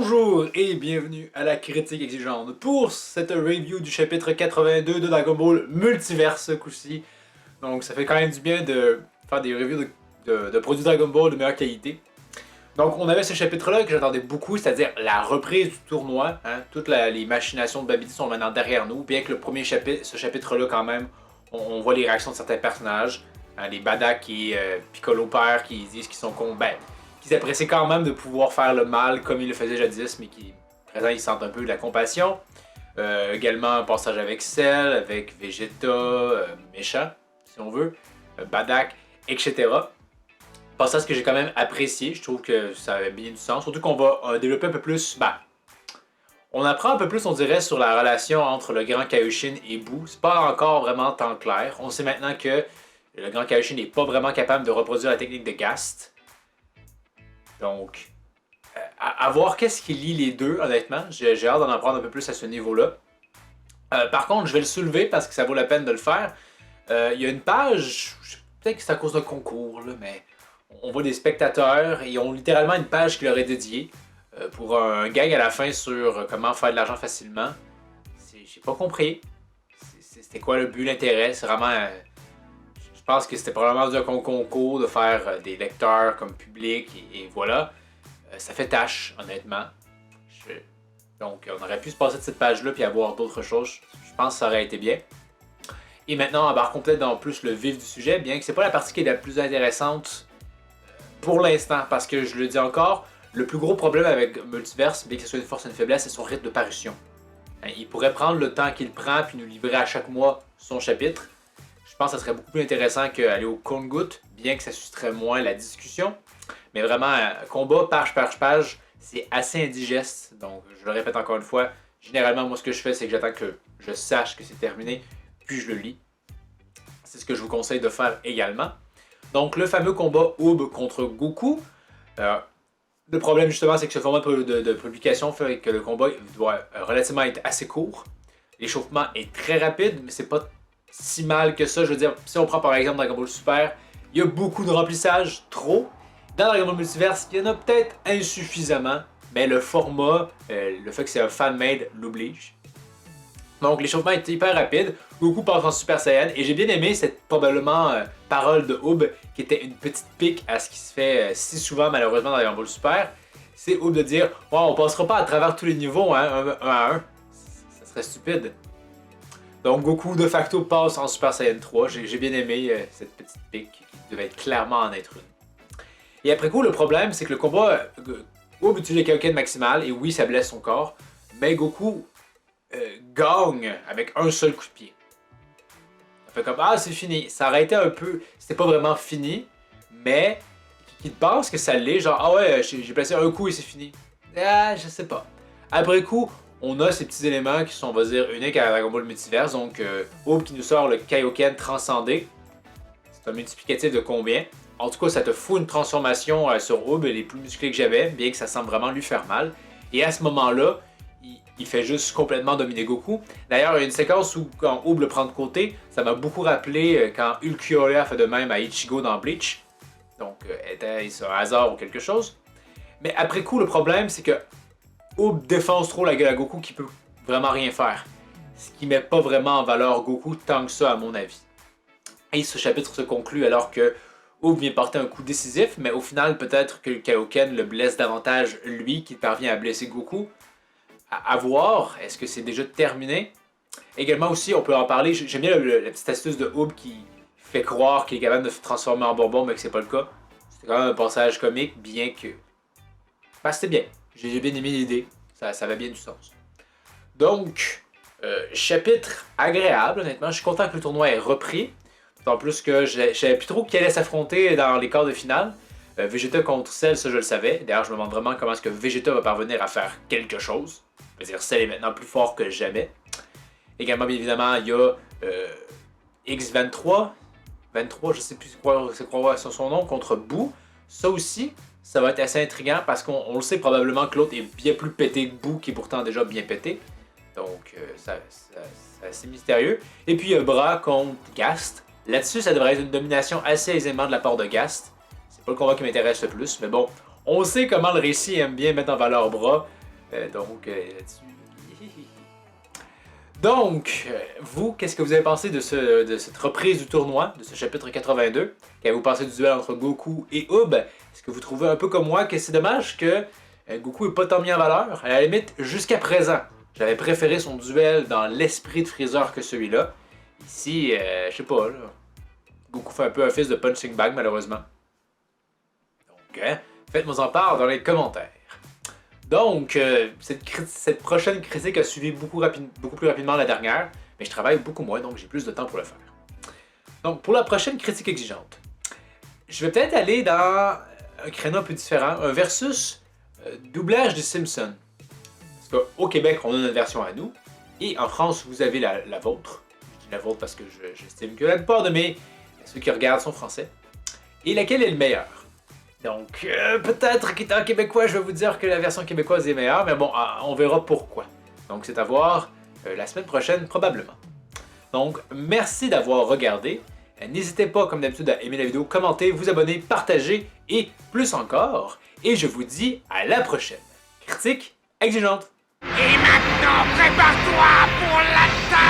Bonjour et bienvenue à la critique exigeante pour cette review du chapitre 82 de Dragon Ball Multiverse ce coup-ci. Donc ça fait quand même du bien de faire des reviews de produits Dragon Ball de meilleure qualité. Donc on avait ce chapitre-là que j'attendais beaucoup, c'est-à-dire la reprise du tournoi. Toutes les machinations de Babidi sont maintenant derrière nous, bien que le premier chapitre, ce chapitre-là quand même, on voit les réactions de certains personnages. Les Badak et Piccolo Père qui disent qu'ils sont qu'ils apprécient quand même de pouvoir faire le mal comme ils le faisaient jadis, mais qui, présent, ils sentent un peu de la compassion. Également un passage avec Cell, avec Vegeta, méchant, si on veut, Badak, etc. Passage que j'ai quand même apprécié, je trouve que ça avait bien du sens, surtout qu'on va développer un peu plus, on apprend un peu plus, on dirait, sur la relation entre le grand Kaioshin et Buu. C'est pas encore vraiment tant clair. On sait maintenant que le grand Kaioshin n'est pas vraiment capable de reproduire la technique de Gast. Donc, à voir qu'est-ce qui lie les deux, honnêtement. J'ai hâte d'en apprendre un peu plus à ce niveau-là. Par contre, je vais le soulever parce que ça vaut la peine de le faire. Il y a une page, peut-être que c'est à cause d'un concours, là, mais on voit des spectateurs et ils ont littéralement une page qui leur est dédiée pour un gag à la fin sur comment faire de l'argent facilement. J'ai pas compris. C'était quoi le but, l'intérêt? C'est vraiment... je pense que c'était probablement un concours de faire des lecteurs comme public et voilà. Ça fait tâche, honnêtement. Donc on aurait pu se passer de cette page-là puis avoir d'autres choses. Je pense que ça aurait été bien. Et maintenant, embarquons peut-être dans plus le vif du sujet, bien que c'est pas la partie qui est la plus intéressante pour l'instant, parce que je le dis encore, le plus gros problème avec Multiverse, bien que ce soit une force et une faiblesse, c'est son rythme de parution. Il pourrait prendre le temps qu'il prend puis nous livrer à chaque mois son chapitre. Je pense que ça serait beaucoup plus intéressant qu'aller au compte-gouttes, bien que ça susciterait moins la discussion. Mais vraiment, combat page par page, c'est assez indigeste. Donc, je le répète encore une fois, généralement, moi, ce que je fais, c'est que j'attends que je sache que c'est terminé, puis je le lis. C'est ce que je vous conseille de faire également. Donc, le fameux combat Oob contre Goku. Le problème, justement, c'est que ce format de publication fait que le combat doit relativement être assez court. L'échauffement est très rapide, mais c'est pas si mal que ça. Je veux dire, si on prend par exemple Dragon Ball Super, il y a beaucoup de remplissage, trop. Dans Dragon Ball Multiverse, il y en a peut-être insuffisamment, mais le format, le fait que c'est un fan-made l'oblige. Donc l'échauffement est hyper rapide, Goku passe en Super Saiyan, et j'ai bien aimé cette probablement parole de Oob, qui était une petite pique à ce qui se fait si souvent malheureusement dans Dragon Ball Super. C'est Oob de dire « on passera pas à travers tous les niveaux, un à un. » Ça serait stupide. Donc Goku de facto passe en Super Saiyan 3. J'ai bien aimé cette petite pique qui devait être clairement en être une. Et après coup, le problème, c'est que le combat, Oob utilise le Kaioken maximal, et oui, ça blesse son corps, mais Goku gagne avec un seul coup de pied. Ça fait comme, ah, c'est fini. Ça aurait été un peu, c'était pas vraiment fini, mais il pense que ça l'est, genre, ah ouais, j'ai placé un coup et c'est fini. Ah, je sais pas. Après coup, on a ces petits éléments qui sont, on va dire, uniques à Dragon Ball Multiverse. Donc, Oob qui nous sort le Kaioken transcendé. C'est un multiplicatif de combien? En tout cas, ça te fout une transformation sur Oob, elle est plus musclée que j'avais, bien que ça semble vraiment lui faire mal. Et à ce moment-là, il fait juste complètement dominer Goku. D'ailleurs, il y a une séquence où, quand Oob le prend de côté, ça m'a beaucoup rappelé quand Ulquiorra fait de même à Ichigo dans Bleach. Donc, était-ce un hasard ou quelque chose? Mais après coup, le problème, c'est que Oob défonce trop la gueule à Goku qui peut vraiment rien faire. Ce qui met pas vraiment en valeur Goku tant que ça, à mon avis. Et ce chapitre se conclut alors que Oob vient porter un coup décisif, mais au final, peut-être que le Kaioken le blesse davantage lui qui parvient à blesser Goku. À voir, est-ce que c'est déjà terminé? Également aussi, on peut en parler, j'aime bien la petite astuce de Oob qui fait croire qu'il est capable de se transformer en bonbon, mais que c'est pas le cas. C'est quand même un passage comique, bien que... c'était bien. J'ai bien aimé l'idée. Ça avait bien du sens. Donc, chapitre agréable, honnêtement. Je suis content que le tournoi ait repris. En plus que je savais plus trop qui allait s'affronter dans les quarts de finale. Vegeta contre Cell, ça je le savais. D'ailleurs, je me demande vraiment comment est-ce que Vegeta va parvenir à faire quelque chose. Je veux dire, Cell est maintenant plus fort que jamais. Également, bien évidemment, il y a X23. 23, je sais plus c'est quoi son nom, contre Buu. Ça aussi, ça va être assez intriguant parce qu'on le sait probablement que l'autre est bien plus pété que Buu, qui est pourtant déjà bien pété. Donc, c'est assez mystérieux. Et puis, Bra contre Gast. Là-dessus, ça devrait être une domination assez aisément de la part de Gast. C'est pas le combat qui m'intéresse le plus, mais bon, on sait comment le récit aime bien mettre en valeur Bra. Donc, vous, qu'est-ce que vous avez pensé de cette reprise du tournoi, de ce chapitre 82? Qu'avez-vous pensé du duel entre Goku et Ub? Est-ce que vous trouvez un peu comme moi que c'est dommage que Goku n'est pas tant mis en valeur? À la limite, jusqu'à présent, j'avais préféré son duel dans l'esprit de Freezer que celui-là. Ici, je sais pas, là. Goku fait un peu un fils de punching bag, malheureusement. Donc, faites-moi en part dans les commentaires. Donc, cette prochaine critique a suivi beaucoup plus rapidement la dernière, mais je travaille beaucoup moins, donc j'ai plus de temps pour le faire. Donc, pour la prochaine critique exigeante, je vais peut-être aller dans un créneau un peu différent, un versus doublage des Simpsons. Parce qu'au Québec, on a notre version à nous, et en France, vous avez la vôtre. Je dis la vôtre parce que j'estime que la plupart de ceux qui regardent sont français. Et laquelle est le meilleur? Donc, peut-être qu'étant québécois, je vais vous dire que la version québécoise est meilleure, mais bon, on verra pourquoi. Donc, c'est à voir la semaine prochaine, probablement. Donc, merci d'avoir regardé. N'hésitez pas, comme d'habitude, à aimer la vidéo, commenter, vous abonner, partager et plus encore. Et je vous dis à la prochaine. Critique exigeante. Et maintenant, prépare-toi pour l'attaque!